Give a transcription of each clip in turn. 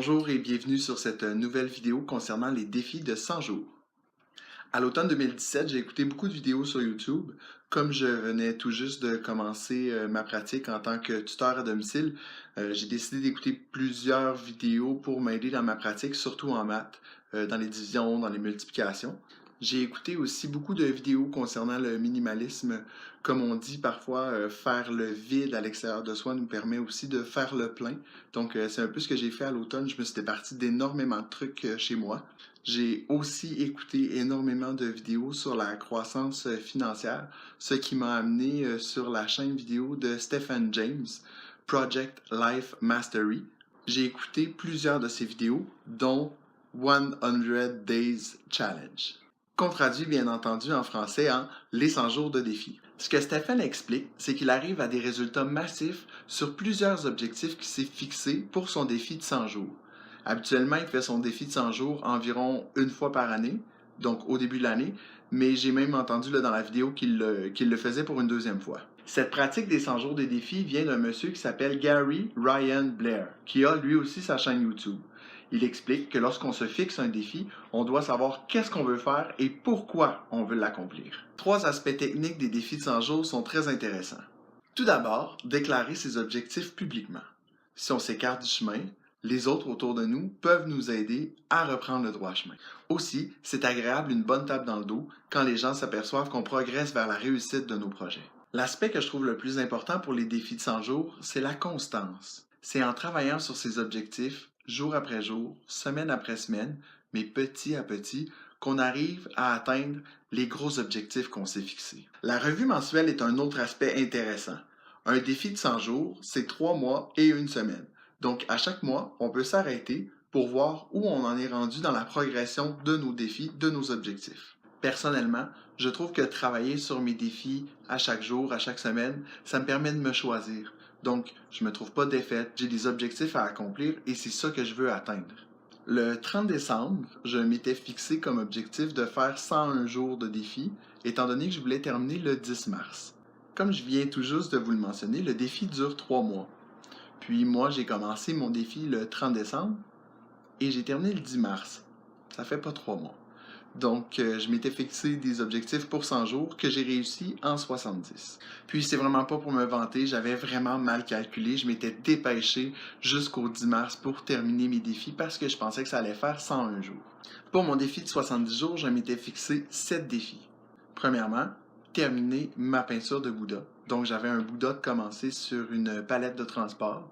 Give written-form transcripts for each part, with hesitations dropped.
Bonjour et bienvenue sur cette nouvelle vidéo concernant les défis de 100 jours. À l'automne 2017, j'ai écouté beaucoup de vidéos sur YouTube. Comme je venais tout juste de commencer ma pratique en tant que tuteur à domicile, j'ai décidé d'écouter plusieurs vidéos pour m'aider dans ma pratique, surtout en maths, dans les divisions, dans les multiplications. J'ai écouté aussi beaucoup de vidéos concernant le minimalisme. Comme on dit parfois, faire le vide à l'extérieur de soi nous permet aussi de faire le plein. Donc, c'est un peu ce que j'ai fait à l'automne. Je me suis départi d'énormément de trucs chez moi. J'ai aussi écouté énormément de vidéos sur la croissance financière, ce qui m'a amené sur la chaîne vidéo de Stephen James, Project Life Mastery. J'ai écouté plusieurs de ses vidéos, dont 100 Days Challenge, qu'on traduit bien entendu en français en les 100 jours de défi. Ce que Stephen explique, c'est qu'il arrive à des résultats massifs sur plusieurs objectifs qu'il s'est fixés pour son défi de 100 jours. Habituellement, il fait son défi de 100 jours environ une fois par année, donc au début de l'année, mais j'ai même entendu dans la vidéo qu'il le faisait pour une deuxième fois. Cette pratique des 100 jours de défi vient d'un monsieur qui s'appelle Gary Ryan Blair, qui a lui aussi sa chaîne YouTube. Il explique que lorsqu'on se fixe un défi, on doit savoir qu'est-ce qu'on veut faire et pourquoi on veut l'accomplir. Trois aspects techniques des défis de 100 jours sont très intéressants. Tout d'abord, déclarer ses objectifs publiquement. Si on s'écarte du chemin, les autres autour de nous peuvent nous aider à reprendre le droit chemin. Aussi, c'est agréable une bonne tape dans le dos quand les gens s'aperçoivent qu'on progresse vers la réussite de nos projets. L'aspect que je trouve le plus important pour les défis de 100 jours, c'est la constance. C'est en travaillant sur ses objectifs, jour après jour, semaine après semaine, mais petit à petit, qu'on arrive à atteindre les gros objectifs qu'on s'est fixés. La revue mensuelle est un autre aspect intéressant. Un défi de 100 jours, c'est 3 mois et une semaine. Donc, à chaque mois, on peut s'arrêter pour voir où on en est rendu dans la progression de nos défis, de nos objectifs. Personnellement, je trouve que travailler sur mes défis à chaque jour, à chaque semaine, ça me permet de me choisir. Donc, je me trouve pas défaite, j'ai des objectifs à accomplir et c'est ça que je veux atteindre. Le 30 décembre, je m'étais fixé comme objectif de faire 101 jours de défi, étant donné que je voulais terminer le 10 mars. Comme je viens tout juste de vous le mentionner, le défi dure 3 mois. Puis moi, j'ai commencé mon défi le 30 décembre et j'ai terminé le 10 mars. Ça fait pas 3 mois. Donc, je m'étais fixé des objectifs pour 100 jours que j'ai réussi en 70. Puis, c'est vraiment pas pour me vanter, j'avais vraiment mal calculé. Je m'étais dépêché jusqu'au 10 mars pour terminer mes défis parce que je pensais que ça allait faire 101 jours. Pour mon défi de 70 jours, je m'étais fixé 7 défis. Premièrement, terminer ma peinture de Bouddha. Donc, j'avais un Bouddha de commencer sur une palette de transport.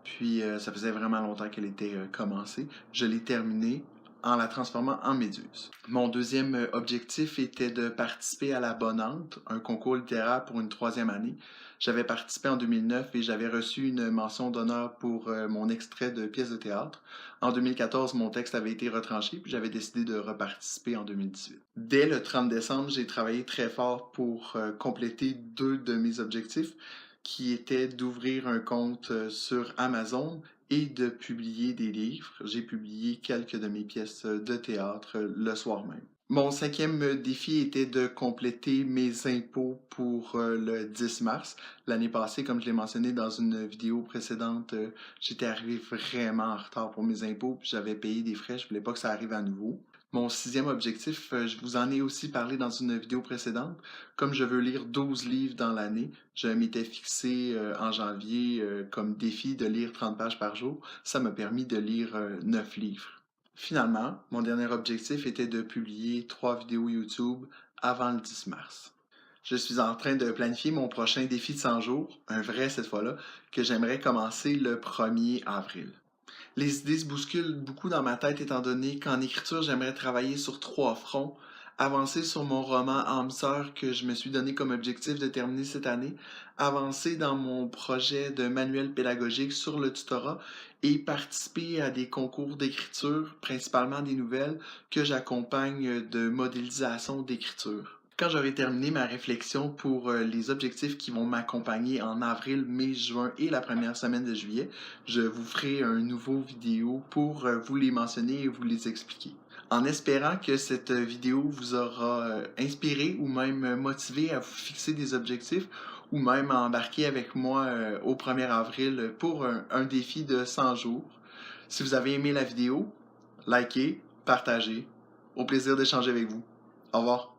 Puis, ça faisait vraiment longtemps qu'elle était commencée. Je l'ai terminée en la transformant en méduse. Mon deuxième objectif était de participer à la Bonante, un concours littéraire pour une troisième année. J'avais participé en 2009 et j'avais reçu une mention d'honneur pour mon extrait de pièce de théâtre. En 2014, mon texte avait été retranché puis j'avais décidé de reparticiper en 2018. Dès le 30 décembre, j'ai travaillé très fort pour compléter deux de mes objectifs qui étaient d'ouvrir un compte sur Amazon et de publier des livres. J'ai publié quelques de mes pièces de théâtre le soir même. Mon cinquième défi était de compléter mes impôts pour le 10 mars. L'année passée, comme je l'ai mentionné dans une vidéo précédente, j'étais arrivé vraiment en retard pour mes impôts, puis j'avais payé des frais, je voulais pas que ça arrive à nouveau. Mon sixième objectif, je vous en ai aussi parlé dans une vidéo précédente. Comme je veux lire 12 livres dans l'année, je m'étais fixé en janvier comme défi de lire 30 pages par jour. Ça m'a permis de lire 9 livres. Finalement, mon dernier objectif était de publier 3 vidéos YouTube avant le 10 mars. Je suis en train de planifier mon prochain défi de 100 jours, un vrai cette fois-là, que j'aimerais commencer le 1er avril. Les idées se bousculent beaucoup dans ma tête étant donné qu'en écriture, j'aimerais travailler sur 3 fronts, avancer sur mon roman âme sœur que je me suis donné comme objectif de terminer cette année, avancer dans mon projet de manuel pédagogique sur le tutorat et participer à des concours d'écriture, principalement des nouvelles, que j'accompagne de modélisation d'écriture. Quand j'aurai terminé ma réflexion pour les objectifs qui vont m'accompagner en avril, mai, juin et la première semaine de juillet, je vous ferai un nouveau vidéo pour vous les mentionner et vous les expliquer. En espérant que cette vidéo vous aura inspiré ou même motivé à vous fixer des objectifs ou même à embarquer avec moi au 1er avril pour un défi de 100 jours. Si vous avez aimé la vidéo, likez, partagez. Au plaisir d'échanger avec vous. Au revoir.